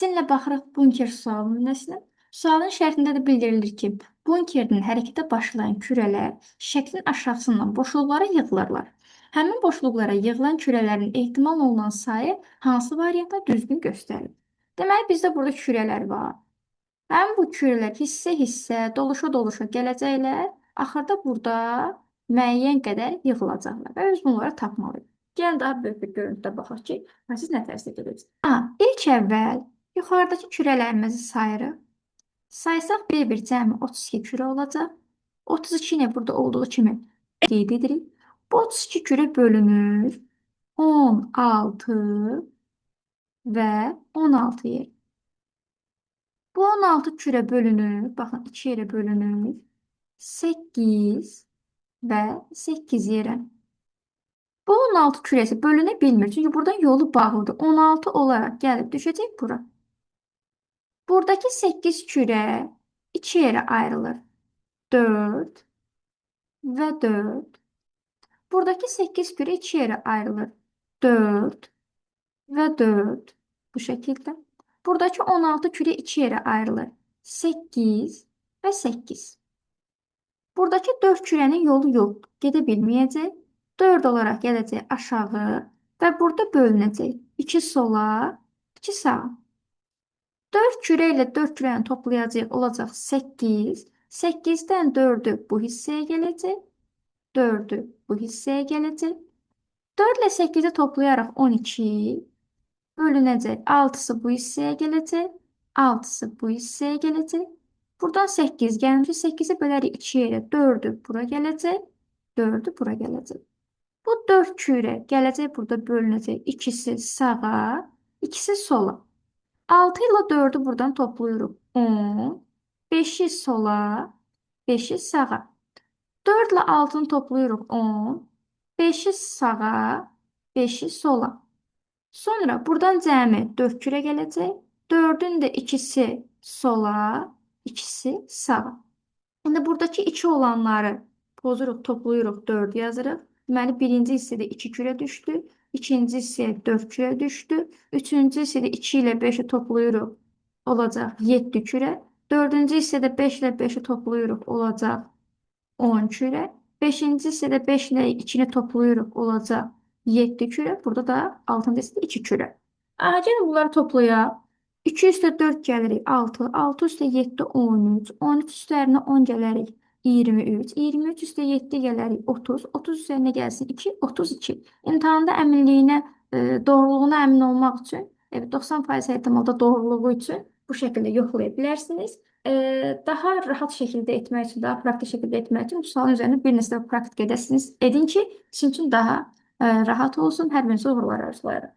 Sizinlə baxırıq bunker sual nümunəsinə. Sualın şərtində də bildirilir ki, bunkerin hərəkətə başlayan kürələr şəklin aşağısından boşluqlara yığılırlar. Həmin boşluqlara yığılan kürələrin ehtimal olunan sayı hansı variantda düzgün göstərilir? Deməli, bizdə burada kürələr var. Həmin bu kürələr hissə-hissə, doluşa-doluşa gələcəklər. Axırda burada müəyyən qədər yığılacaqlar və biz bunları tapmalıyıq. Gəlin daha böyük bir görüntüdə baxaq ki, siz nə təsdiq edəcəksiniz. İlk əvvəl yuxarıdakı kürələrimizi sayırıq. Saysaq bir cəmi 32 kürə olacaq. 32 ilə burada olduğu kimi qeyd edirik. Bu 32 kürə bölünür 16 və 16 yer. Bu 16 kürə bölünür, baxın 2 yerə bölünür. 8 və 8 yerə. Bu 16 kürəsi bölünə bilmir. Çünki buradan yolu bağlıdır. 16 olaraq gəlib düşəcək bura. Buradakı 8 kürə 2 yerə ayrılır. 4 və 4. Buradakı 8 kürə 2 yerə ayrılır. 4 və 4. Bu şəkildə. Buradakı 16 kürə 2 yerə ayrılır. 8 və 8. Buradakı 4 kürənin yolu yoxdur. Gedə bilməyəcək. 4 olaraq gələcək aşağı və burada bölünəcək. 2 sola, 2 sağa. 4 kürə ilə 4 kürəni toplayacaq olacaq 8. 8-dən 4-ü bu hissəyə gələcək. 4-ü bu hissəyə gələcək. 4 ilə 8-i toplayaraq 12 bölünəcək. 6-sı bu hissəyə gələcək. 6-sı bu hissəyə gələcək. Buradan 8 gəlmiş. 8-i bölərik 2 yerə. 4-ü bura gələcək. 4-ü bura gələcək. Bu 4 kürə gələcək burada bölünəcək. İkisi sağa, ikisi sola. 6 ilə 4-ü buradan toplayırıq. 10. 5-i sola, 5-i sağa. 4 ilə 6-nı toplayırıq. 10. 5-i sağa, 5-i sola. Sonra buradan cəmi 4 kürə gələcək. 4-ün də ikisi sola, ikisi sağa. İndi buradakı 2 olanları pozuruq, toplayırıq, 4 yazırıq. Deməli, birinci hissədə 2 kürə düşdü. İkinci hissəyə 4 kürə düşdü. Üçüncü hissədə 2 ilə 5-i toplayırıq. Olacaq 7 kürə. Dördüncü hissədə 5 ilə 5-i toplayırıq. Olacaq 10 kürə. Beşinci hissədə 5 ilə 2-ni toplayırıq. Olacaq 7 kürə. Burada da 6-cı hissədə 2 kürə. Gəlin bunları toplayaq. 2 üstə 4 gəlirik 6. 6 üstə 7 13. 13 üstərinə 10 gəlirik 23. 23 üstə 7 gəlirik 30. 30 üzərinə gəlsin 2. 32. İmtahanda əminliyinə, doğruluğuna əmin olmaq üçün, 90% ehtimalda doğruluğu üçün bu şəkildə yoxlaya bilərsiniz. Daha rahat şəkildə etmək üçün, daha praktik şəkildə etmək üçün bu sualın üzərində bir neçə praktik edəsiniz. Edin ki, sizin üçün daha rahat olsun. Hər birinizi uğurlar arzulayırım.